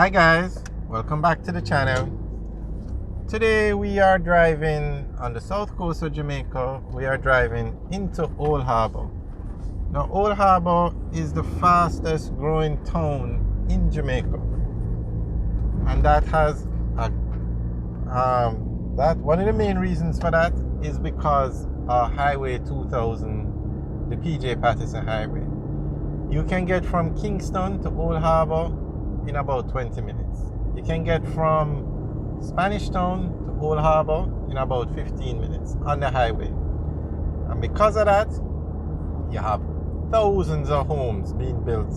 Hi guys, welcome back to the channel. Today we are driving on the south coast of Jamaica. We are driving into Old Harbour. Now Old Harbour is the fastest growing town in Jamaica, and that has that one of the main reasons for that is because Highway 2000, the PJ Patterson Highway. You can get from Kingston to Old Harbour in about 20 minutes. You can get from Spanish Town to Old Harbour in about 15 minutes on the highway. And because of that, you have thousands of homes being built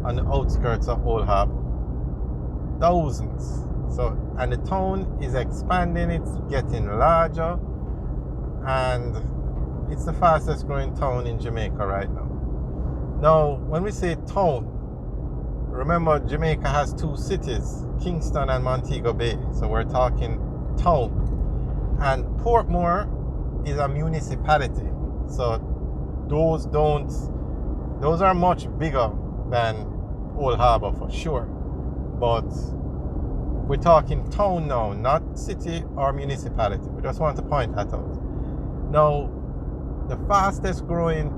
on the outskirts of Old Harbour. Thousands. And the town is expanding, it's getting larger, and it's the fastest growing town in Jamaica right now. Now, when we say town, remember Jamaica has two cities, Kingston and Montego Bay. So we're talking town. And Portmore is a municipality. So those are much bigger than Old Harbour for sure. But we're talking town now, not city or municipality. We just want to point that out. Now, the fastest growing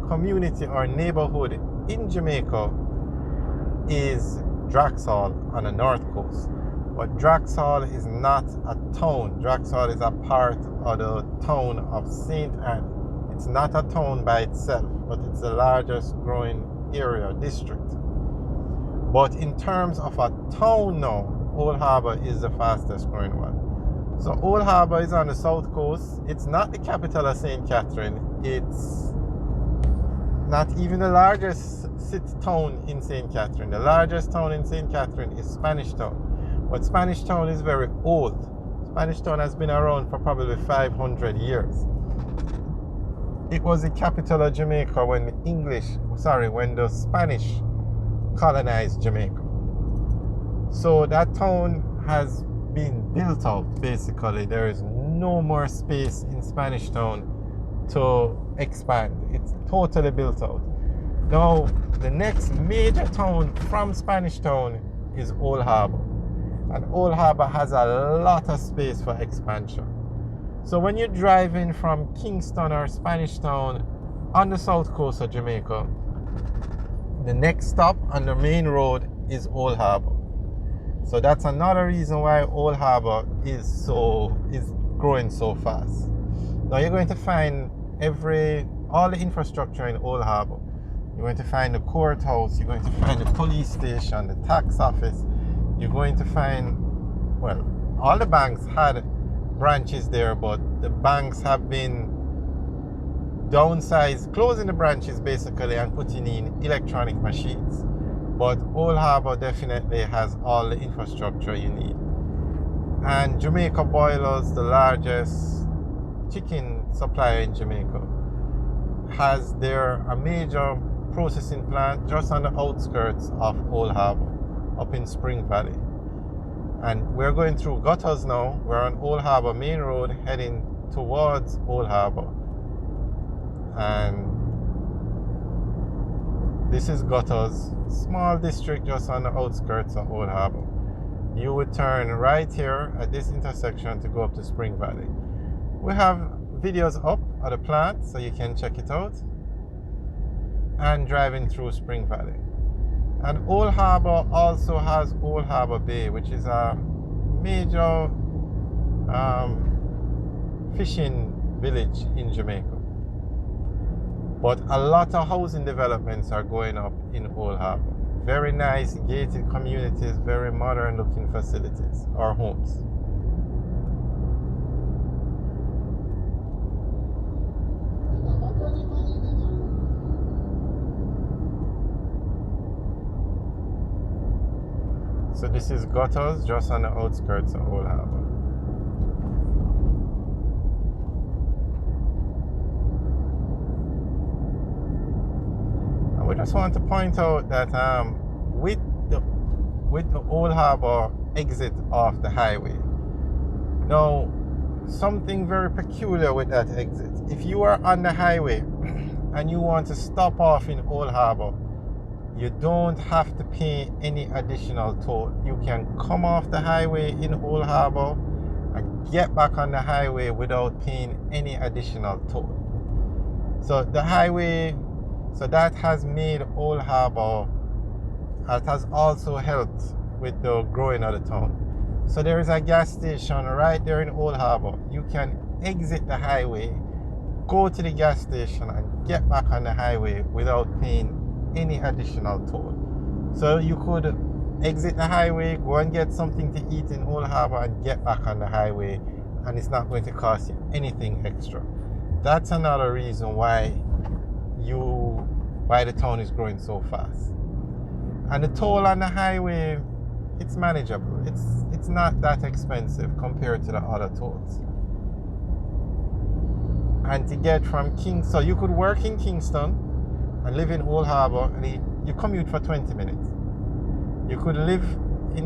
community or neighborhood in Jamaica is Draxall on the north coast. But Draxall is not a town. Draxall is a part of the town of St. Ann. It's not a town by itself, but it's the largest growing area, district. But in terms of a town now, Old Harbour is the fastest growing one. So Old Harbour is on the south coast. It's not the capital of St. Catherine. It's not even the largest town in St. Catherine. The largest town in St. Catherine is Spanish Town. But Spanish Town is very old. Spanish Town has been around for probably 500 years. It was the capital of Jamaica when the Spanish colonized Jamaica. So that town has been built out basically. There is no more space in Spanish Town to expand. It's totally built out. Now, the next major town from Spanish Town is Old Harbour. And Old Harbour has a lot of space for expansion. So when you're driving from Kingston or Spanish Town on the south coast of Jamaica, the next stop on the main road is Old Harbour. So that's another reason why Old Harbour is growing so fast. Now you're going to find all the infrastructure in Old Harbour. You're going to find the courthouse, you're going to find the police station, the tax office. You're going to find, all the banks had branches there, but the banks have been downsized, closing the branches basically and putting in electronic machines. But Old Harbour definitely has all the infrastructure you need. And Jamaica Boilers, the largest chicken supplier in Jamaica, has a major processing plant just on the outskirts of Old Harbour, up in Spring Valley. And we're going through gutters now. We're on Old Harbour Main Road heading towards Old Harbour. And this is Gutters, small district just on the outskirts of Old Harbour. You would turn right here at this intersection to go up to Spring Valley. We have videos up at the plant so you can check it out, and driving through Spring Valley. And Old Harbour also has Old Harbour Bay, which is a major fishing village in Jamaica. But a lot of housing developments are going up in Old Harbour. Very nice gated communities, very modern looking facilities or homes. So this is Gutters, just on the outskirts of Old Harbour. And we just want to point out that with the Old Harbour exit off the highway, now something very peculiar with that exit. If you are on the highway and you want to stop off in Old Harbour, You don't have to pay any additional toll. You can come off the highway in Old Harbour and get back on the highway without paying any additional toll. So the highway, so that has made Old Harbour, it has also helped with the growing of the town. So there is a gas station right there in Old Harbour. You can exit the highway, go to the gas station and get back on the highway without paying any additional toll. So you could exit the highway, go and get something to eat in Old Harbour and get back on the highway, and it's not going to cost you anything extra. That's another reason why the town is growing so fast. And the toll on the highway, it's manageable. It's not that expensive compared to the other tolls. And to get from Kingston, so you could work in Kingston and live in Old Harbour, and you commute for 20 minutes. You could live in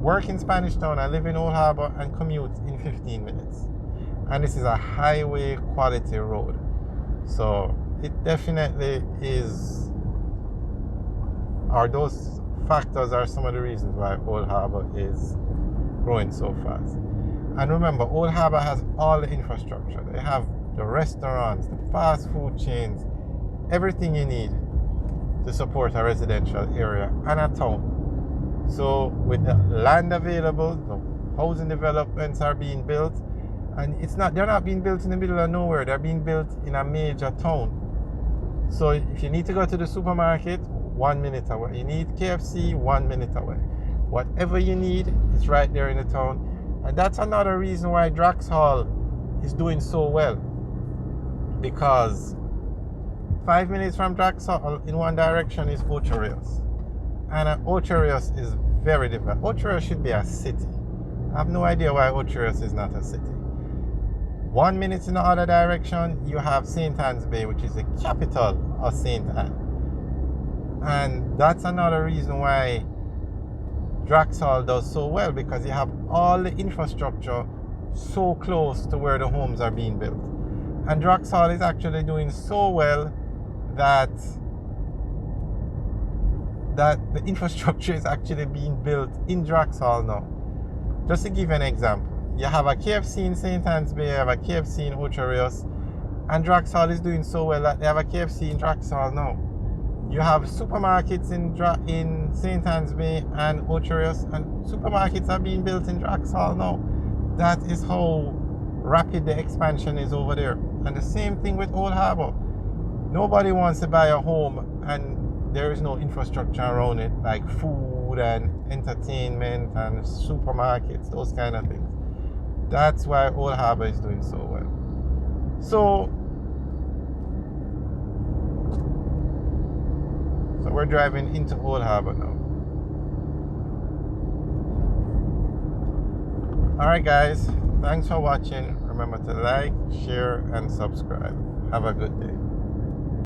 work in Spanish Town and live in Old Harbour and commute in 15 minutes. And this is a highway quality road. So it definitely is, or those factors are some of the reasons why Old Harbour is growing so fast. And remember, Old Harbour has all the infrastructure. They have the restaurants, the fast food chains, everything you need to support a residential area and a town. So with the land available, the housing developments are being built, and they're not being built in the middle of nowhere. They're being built in a major town. So if you need to go to the supermarket, 1 minute away. You need KFC, 1 minute away. Whatever you need is right there in the town. And that's another reason why Draxhall is doing so well. Because 5 minutes from Draxhall in one direction is Ocho Rios. And Ocho Rios is very different. Ocho Rios should be a city. I have no idea why Ocho Rios is not a city. 1 minute in the other direction, you have St. Anne's Bay, which is the capital of St. Anne. And that's another reason why Draxhall does so well, because you have all the infrastructure so close to where the homes are being built. And Draxhall is actually doing so well that the infrastructure is actually being built in Draxhall now. Just to give you an example, you have a KFC in St. Anne's Bay, you have a KFC in Ocho Rios, and Draxhall is doing so well that they have a KFC in Draxhall now. You have supermarkets in St. Anne's Bay and Ocho Rios, and supermarkets are being built in Draxhall now. That is how rapid the expansion is over there. And the same thing with Old Harbour. Nobody wants to buy a home and there is no infrastructure around it, like food and entertainment and supermarkets, those kind of things. That's why Old Harbour is doing so well. So we're driving into Old Harbour now. Alright guys, thanks for watching. Remember to like, share and subscribe. Have a good day.